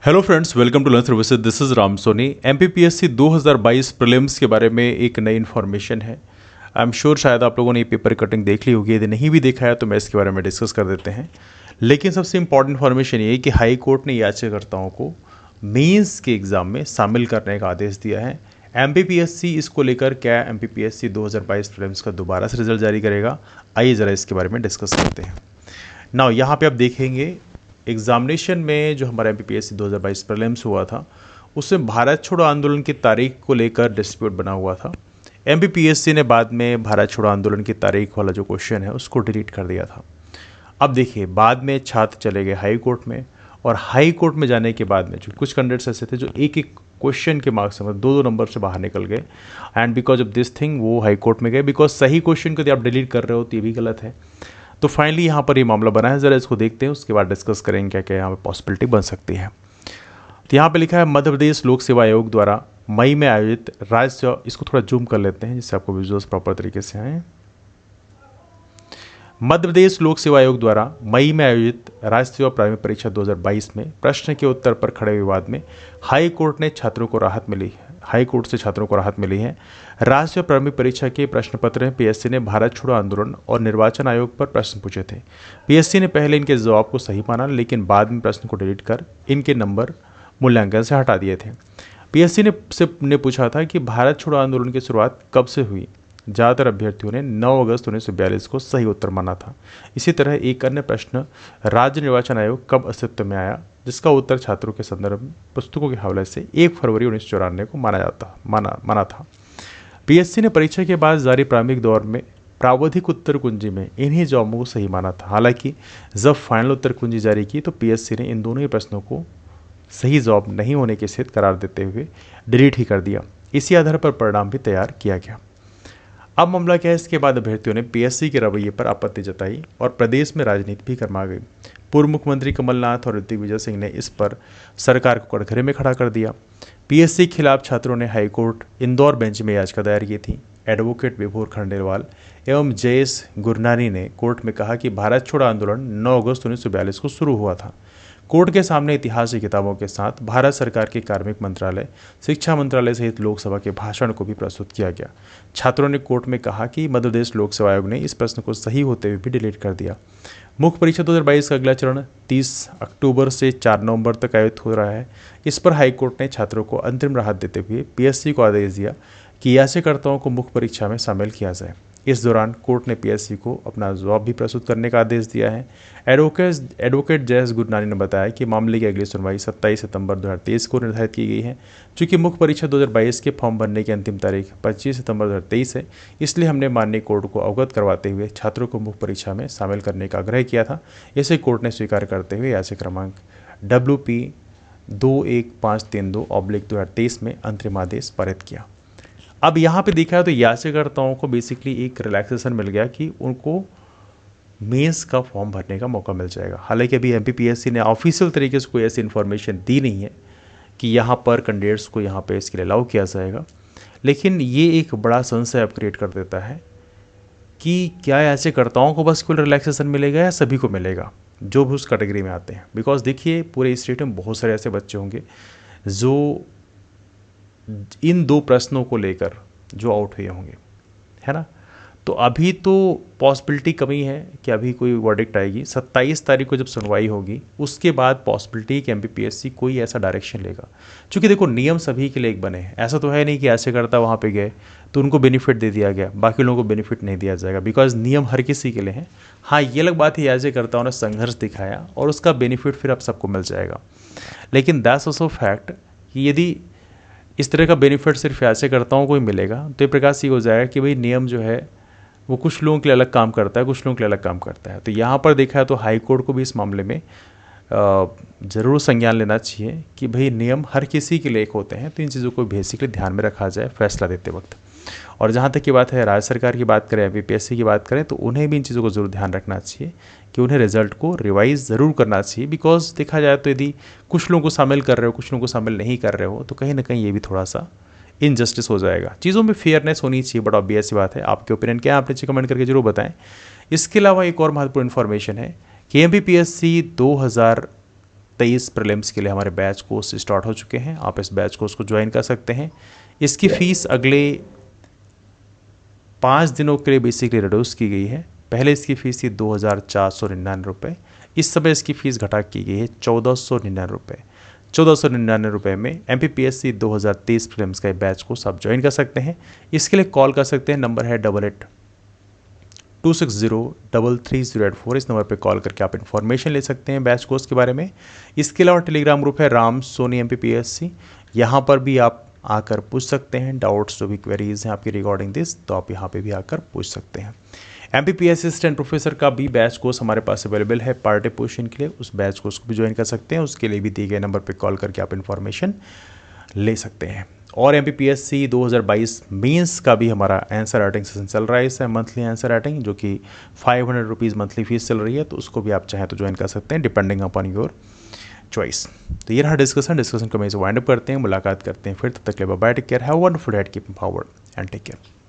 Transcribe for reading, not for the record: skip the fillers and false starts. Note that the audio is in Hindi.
Hello friends, welcome to learn services. This is Ram Soni. MPPSC 2022 prelims के बारे में एक नई इन्फॉर्मेशन है। आई एम श्योर शायद आप लोगों ने ये पेपर कटिंग देख ली होगी। यदि नहीं भी देखा है तो मैं इसके बारे में डिस्कस कर देते हैं। लेकिन सबसे इंपॉर्टेंट इन्फॉर्मेशन ये है कि हाई कोर्ट ने याचिकाकर्ताओं को मेंस के एग्ज़ाम में शामिल करने का आदेश दिया है। एमपीपीएससी इसको लेकर क्या एमपीपीएससी 2022 प्रीलिम्स का दोबारा से रिजल्ट जारी करेगा, आइए ज़रा इसके बारे में डिस्कस करते हैं। नाउ यहाँ पे आप देखेंगे एग्जामिनेशन में जो हमारा एमपीपीएससी 2022 प्रीलिम्स हुआ था उसमें भारत छोड़ो आंदोलन की तारीख को लेकर डिस्प्यूट बना हुआ था। एमपीपीएससी ने बाद में भारत छोड़ो आंदोलन की तारीख वाला जो क्वेश्चन है उसको डिलीट कर दिया था। अब देखिए, बाद में छात्र चले गए हाई कोर्ट में, और हाई कोर्ट में जाने के बाद में जो कुछ कैंडिडेट्स ऐसे थे जो एक एक क्वेश्चन के मार्क्स से, मतलब दो दो नंबर से बाहर निकल गए। And because of this thing वो हाई कोर्ट में गए, बिकॉज सही क्वेश्चन को यदि आप डिलीट कर रहे हो तो ये भी गलत है। तो फाइनली यहाँ पर ये मामला बना है। ज़रा इसको देखते हैं, उसके बाद डिस्कस करेंगे क्या क्या यहाँ पे पॉसिबिलिटी बन सकती है। तो यहाँ पे लिखा है मध्य प्रदेश लोक सेवा आयोग द्वारा मई में आयोजित राज्य, इसको थोड़ा जूम कर लेते हैं जिससे आपको विजुअल्स प्रॉपर तरीके से आए। मध्य प्रदेश लोक सेवा आयोग द्वारा मई में आयोजित राज्य सेवा प्रारंभिक परीक्षा 2022 में प्रश्न के उत्तर पर खड़े विवाद में हाई कोर्ट से छात्रों को राहत मिली है। राज्य सेवा प्रारंभिक परीक्षा के प्रश्न पत्र में पीएससी ने भारत छोड़ो आंदोलन और निर्वाचन आयोग पर प्रश्न पूछे थे। पीएससी ने पहले इनके जवाब को सही माना, लेकिन बाद में प्रश्न को डिलीट कर इनके नंबर मूल्यांकन से हटा दिए थे। पीएससी ने पूछा था कि भारत छोड़ो आंदोलन की शुरुआत कब से हुई। ज़्यादातर अभ्यर्थियों ने 9 अगस्त 1942 को सही उत्तर माना था। इसी तरह एक अन्य प्रश्न, राज्य निर्वाचन आयोग कब अस्तित्व में आया, जिसका उत्तर छात्रों के संदर्भ में पुस्तकों के हवाले से 1 फरवरी 1994 को माना था। पीएससी ने परीक्षा के बाद जारी प्रारंभिक दौर में प्रावधिक उत्तर कुंजी में इन्हीं जवाबों को सही माना था। हालांकि जब फाइनल उत्तर कुंजी जारी की तो पीएससी ने इन दोनों ही प्रश्नों को सही जवाब नहीं होने के स्थित करार देते हुए डिलीट ही कर दिया। इसी आधार पर परिणाम भी तैयार किया गया। अब मामला क्या है, इसके बाद अभ्यर्थियों ने पीएससी के रवैये पर आपत्ति जताई और प्रदेश में राजनीति भी गर्मा गई। पूर्व मुख्यमंत्री कमलनाथ और दिग्विजय सिंह ने इस पर सरकार को कटघरे में खड़ा कर दिया। पीएससी के खिलाफ छात्रों ने हाईकोर्ट इंदौर बेंच में याचिका दायर की थी। एडवोकेट विभोर खंडेलवाल एवं जयेश गुरनानी ने कोर्ट में कहा कि भारत छोड़ो आंदोलन 9 अगस्त 1942 को शुरू हुआ था। कोर्ट के सामने इतिहास की किताबों के साथ भारत सरकार के कार्मिक मंत्रालय, शिक्षा मंत्रालय सहित लोकसभा के भाषण को भी प्रस्तुत किया गया। छात्रों ने कोर्ट में कहा कि मध्य प्रदेश लोक सेवा आयोग ने इस प्रश्न को सही होते हुए भी डिलीट कर दिया। मुख्य परीक्षा 2022 का अगला चरण 30 अक्टूबर से 4 नवंबर तक आयोजित हो रहा है। इस पर हाईकोर्ट ने छात्रों को अंतरिम राहत देते हुए पीएससी को आदेश दिया कि याचिकाकर्ताओं को मुख्य परीक्षा में शामिल किया जाए। इस दौरान कोर्ट ने पीएससी को अपना जवाब भी प्रस्तुत करने का आदेश दिया है। एडवोकेट जयेश गुरनानी ने बताया कि मामले की अगली सुनवाई 27 सितंबर 2023 को निर्धारित की गई है। चूंकि मुख्य परीक्षा 2022 के फॉर्म भरने की अंतिम तारीख 25 सितंबर 2023 है, इसलिए हमने माननीय कोर्ट को अवगत करवाते हुए छात्रों को मुख्य परीक्षा में शामिल करने का आग्रह किया था। इसे कोर्ट ने स्वीकार करते हुए याचिका क्रमांक WP 21532/2023 में अंतरिम आदेश पारित किया। अब यहाँ पे देखा है तो याचिकाकर्ताओं को बेसिकली एक रिलैक्सेशन मिल गया कि उनको मेंस का फॉर्म भरने का मौका मिल जाएगा। हालांकि अभी एमपीपीएससी ने ऑफिशियल तरीके से कोई ऐसी इन्फॉर्मेशन दी नहीं है कि यहाँ पर कैंडिडेट्स को यहाँ पे इसके लिए अलाउ किया जाएगा, लेकिन ये एक बड़ा संशय अब क्रिएट कर देता है कि क्या याचिकाकर्ताओं को बस केवल रिलैक्सेशन मिलेगा या सभी को मिलेगा जो भी उस कैटेगरी में आते हैं। बिकॉज देखिए, पूरे स्टेट में बहुत सारे ऐसे बच्चे होंगे जो इन 2 प्रश्नों को लेकर जो आउट हुए होंगे, है ना। तो अभी तो पॉसिबिलिटी कमी है कि अभी कोई वर्डिक्ट आएगी। 27 तारीख को जब सुनवाई होगी उसके बाद पॉसिबिलिटी कि एमपीपीएससी कोई ऐसा डायरेक्शन लेगा। क्योंकि देखो, नियम सभी के लिए एक बने हैं। ऐसा तो है नहीं कि ऐसे करता वहाँ पे गए तो उनको बेनिफिट दे दिया गया, बाकी लोगों को बेनिफिट नहीं दिया जाएगा। बिकॉज नियम हर किसी के लिए है। हाँ, ये अलग बात है ऐसे करताओं ने संघर्ष दिखाया और उसका बेनिफिट फिर अब सबको मिल जाएगा। लेकिन दैट्स ऑल्सो फैक्ट कि यदि इस तरह का बेनिफिट सिर्फ ऐसे करताओं को ही मिलेगा तो ये प्रकार से हो जाएगा कि भाई नियम जो है वो कुछ लोगों के लिए अलग काम करता है, कुछ लोगों के लिए अलग काम करता है। तो यहाँ पर देखा है तो हाई कोर्ट को भी इस मामले में ज़रूर संज्ञान लेना चाहिए कि भाई नियम हर किसी के लिए एक होते हैं। तो इन चीज़ों को बेसिकली ध्यान में रखा जाए फैसला देते वक्त। और जहाँ तक की बात है राज्य सरकार की बात करें, एमपीपीएससी की बात करें, तो उन्हें भी इन चीज़ों को जरूर ध्यान रखना चाहिए कि उन्हें रिजल्ट को रिवाइज ज़रूर करना चाहिए। बिकॉज देखा जाए तो यदि कुछ लोगों को शामिल कर रहे हो, कुछ लोगों को शामिल नहीं कर रहे हो, तो कहीं ना कहीं ये भी थोड़ा सा इनजस्टिस हो जाएगा। चीज़ों में फेयरनेस होनी चाहिए, बट ऑब्वियस सी बात है। आपके ओपिनियन क्या है आप नीचे कमेंट करके जरूर बताएं। इसके अलावा एक और महत्वपूर्ण इन्फॉर्मेशन है कि एमपीपीएससी 2023 प्रीलिम्स के लिए हमारे बैच कोर्स स्टार्ट हो चुके हैं। आप इस बैच कोर्स को ज्वाइन कर सकते हैं। इसकी फ़ीस अगले 5 दिनों के लिए बेसिकली रिड्यूस की गई है। पहले इसकी फ़ीस थी 2,499 रुपये, इस समय इसकी फ़ीस घटा की गई है 1,499 रुपये। 1,499 रुपये में MPPSC 2023 प्रीलिम्स का बैच कोर्स आप ज्वाइन कर सकते हैं। इसके लिए कॉल कर सकते हैं, नंबर है 8826033084। इस नंबर पे कॉल करके आप इन्फॉर्मेशन ले सकते हैं बैच कोर्स के बारे में। इसके अलावा टेलीग्राम ग्रुप है राम सोनी MPPSC, यहाँ पर भी आप आकर पूछ सकते हैं डाउट्स, जो भी क्वेरीज हैं आपकी रिगार्डिंग दिस, तो आप यहाँ पे भी आकर पूछ सकते हैं। MPPSC असिस्टेंट प्रोफेसर का भी बैच कोर्स हमारे पास अवेलेबल है पार्ट ए पोजीशन के लिए, उस बैच कोर्स को भी ज्वाइन कर सकते हैं। उसके लिए भी दिए गए नंबर पर कॉल करके आप इन्फॉर्मेशन ले सकते हैं। और MPPSC 2022 मेंस का भी हमारा आंसर राइटिंग सेशन चल रहा है इस मंथली आंसर राइटिंग, जो कि 500 रुपीज़ मंथली फीस चल रही है, तो उसको भी आप चाहें तो ज्वाइन कर सकते हैं डिपेंडिंग अपॉन योर चॉइस। तो ये रहा डिस्कशन को मैं इसे वाइंड अप करते हैं, मुलाकात करते हैं फिर। तब तक के लिए bye, take care, have a wonderful day, keep empowered and take care.